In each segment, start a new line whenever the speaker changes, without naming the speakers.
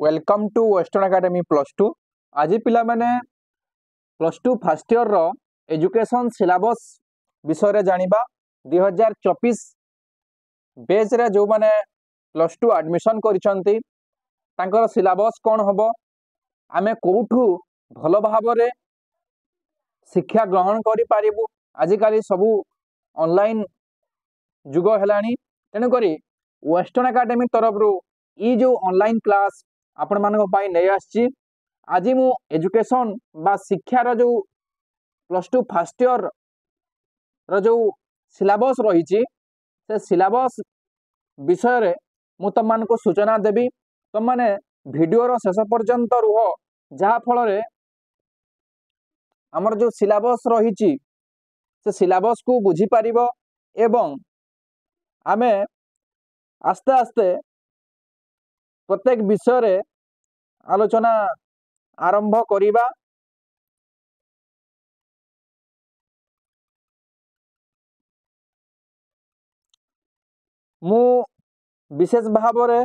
Welcome to Western Academy plus two. आज पिला माने प्लस टू फर्स्ट इयर रो एजुकेशन सिलेबस विषय रे जानिबा 2024 बेच रे जो माने प्लस टू एडमिशन करिसंती तांकर सिलेबस कोन हबो, आमे कोठू भलो भाबरे शिक्षा ग्रहण करि पारिबु। आजि काली सबु ऑनलाइन जुग हेलानी, तेणु करी वेस्टर्न एकेडमी तरफ रो ई जो ऑनलाइन क्लास आपण मानक पाई नै आछि। आज मु एजुकेशन बा शिक्षार जो प्लस टू फर्स्ट इयर रो जो सिलेबस रही से सिलेबस विषय रे मु तुम मानक सूचना देबी। तुम माने वीडियो रो शेष पर्यंत रुह, जहा फल रे हमर जो सिलेबस रही से सिलेबस को बुझी पारिबो एवं आमे आस्ते आस्ते प्रत्येक विषय रे आलोचना आरंभ करिबा। मु विशेष भाव रे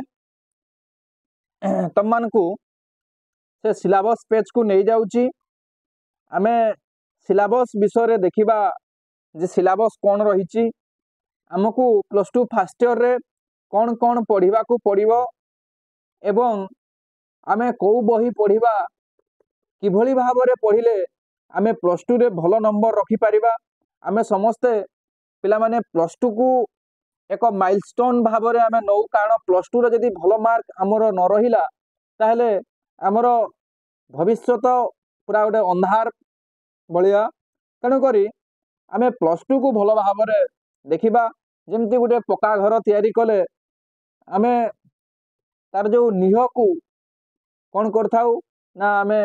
तुम मानकु से सिलेबस पेज को नहीं जाउची। आमे सिलेबस विषय रे देखिबा जे सिलेबस कोन रहिची, हमकु प्लस टू फर्स्ट इयर रे कोन कोन पढ़िबा को पड़िबो एवं आमे को बही पढ़िबा, किभली भाव रे पढ़िले आमे प्लस टू रे भलो नंबर रखि पारिबा। आमे समस्ते पिला माने प्लस टू को एक माइलस्टोन भाव रे आमे नौ, कारण प्लस टू रे जदी भलो मार्क हमर न रहिला ताहले हमर भविष्य पूरा गोटे अंधार बलिया। तेणु करी आमे प्लस टू को भलो भाव रे देखिबा। जेमती गोटे पक्का घर तैयारी कले आमे तार जो निह को कौन करथाउ ना आमे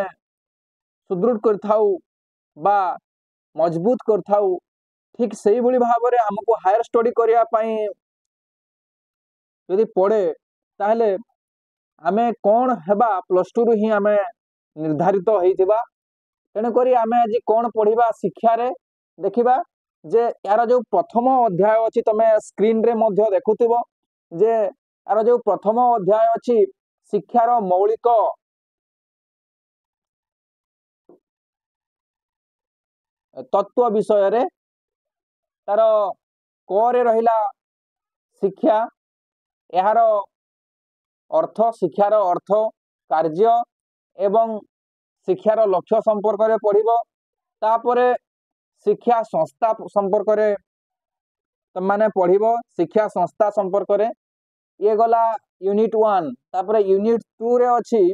सुदृढ़ करथाउ बा मजबूत करथाउ, ठीक सही भली भाव रे हमको हायर स्टडी करिया पई यदि पड़े ताहले आमे कौन हेबा प्लस टू रु ही आमे निर्धारित होइथिबा। तेणु करी आमे आज कौन पढ़िबा शिक्षा रे देखिबा जे यार जो प्रथम अध्याय अछि, तमे स्क्रीन रे मध्य देखुथिबो जे यार जो प्रथम अध्याय अछि शिक्षार मौलिक तत्व विषय रे तार कोरे रहिला शिक्षा, यार अर्थ, शिक्षार अर्थ, कार्य एवं शिक्षार लक्ष्य संपर्क रे पढ़िबो। तापरे शिक्षा संस्था संपर्क रे तुम माने पढ़िबो, शिक्षा संस्था संपर्क रे ये गला यूनिट 1। तापरे यूनिट 2 रे अछि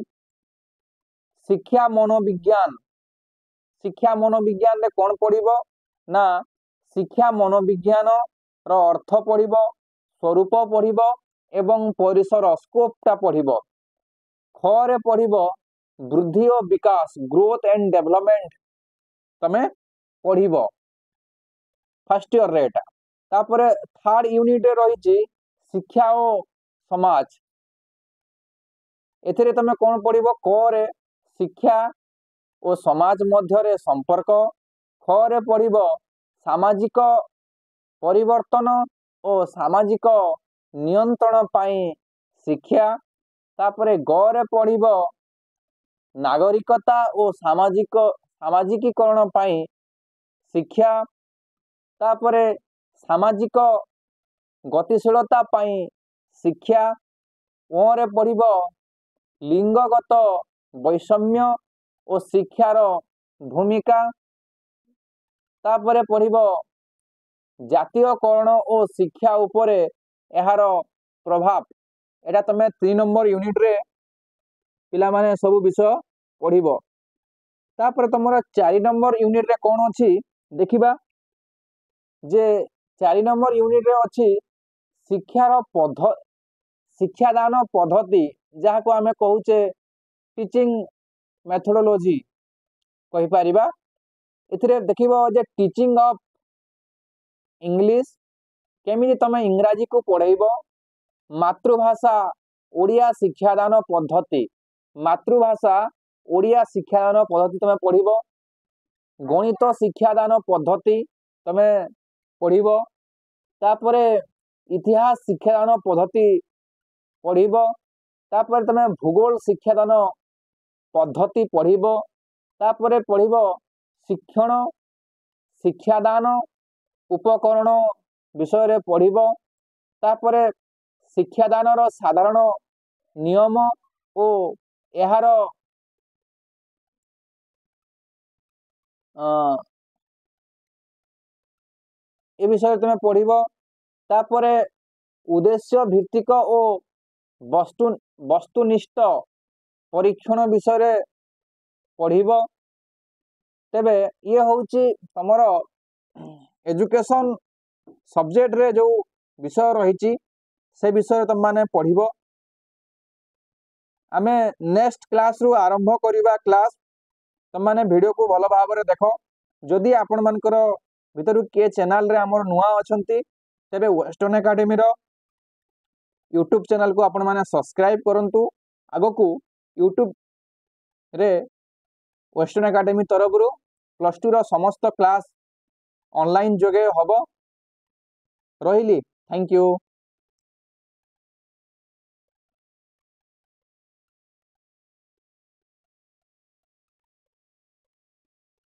शिक्षा मनोविज्ञान। शिक्षा मनोविज्ञान रे कौन पढ़िबो ना शिक्षा मनोविज्ञान रो अर्थ पढ़िबो, स्वरूप पढ़िबो एवं परिसर स्कोप ता पढ़िबो। ख रे पढ़िबो वृद्धि और विकास, ग्रोथ एंड डेवलपमेंट तमे पढ़िबो फर्स्ट ईयर रे एटा। तापरे थर्ड यूनिट रे रहिची शिक्षा और समाज। एथिरे तमे कौन पढ़िबो, क रे शिक्षा और समाज मध्य रे संपर्क, ख रे पढ़िबो सामाजिक परिवर्तन और सामाजिक नियंत्रण पाई शिक्षा। तापरे ग रे पढ़िबो नागरिकता और सामाजिकीकरण पाई शिक्षा। तापरे सामाजिक गतिशीलता पाई शिक्षा। ओ रे पढ़िबो लिंगगत वैषम्य और शिक्षार भूमिका। तापरे पढ़िबो जातीयकरण और शिक्षा उपरे एहार प्रभाव। एटा तमे 3 नंबर यूनिट रे पिला माने सब विषय पढ़िबो। तापरे तमरा 4 नंबर यूनिट रे कोन अछि देखिबा जे 4 नंबर यूनिट रे अछि शिक्षार शिक्षादान पद्धति, जहा को आमे कहूचे टीचिंग मेथोडोलॉजी कहि पारिबा। इथिरे देखिबो जे टीचिंग ऑफ इंग्लिश, केमिति तमे इंग्राजी को पढ़ाइबो, मातृभाषा ओडिया शिक्षादान पद्धति, मातृभाषा ओडिया शिक्षादान पद्धति तमे पढ़िबो। गणित शिक्षादान पद्धति तमे पढ़िबो। तापरे इतिहास शिक्षादान पद्धति पढ़िबो। तापर तुम भूगोल शिक्षादान पद्धति पढ़िबो, तापर पढ़िबो शिक्षण शिक्षादान उपकरण विषय रे पढ़िबो, तापर शिक्षादान साधारण नियम और यार ए विषय तुम पढ़िबो, तापर उद्देश्य भित्तिक और वस्तुनिष्ठ परीक्षण विषय रे पढ़िबो। तेबे ये होची तमर एजुकेशन सब्जेक्ट रे जो विषय रही से विषय तुम माने पढ़िबो। आमे नेक्स्ट क्लास रु आरंभ करिबा क्लास। तुम माने वीडियो को भल भाव में देख। जदि आपण मानकर भितर किए चैनल रे हमर नुआ अछंती तेबे वेस्टर्न एकेडमी रो यूट्यूब चैनल को आपण माने सब्सक्राइब करंतु। आगो को यूट्यूब रे वेस्टर्न एकेडमी तरफ रु +2 रो समस्त क्लास ऑनलाइन जोगे हबो। रहिली, थैंक यू।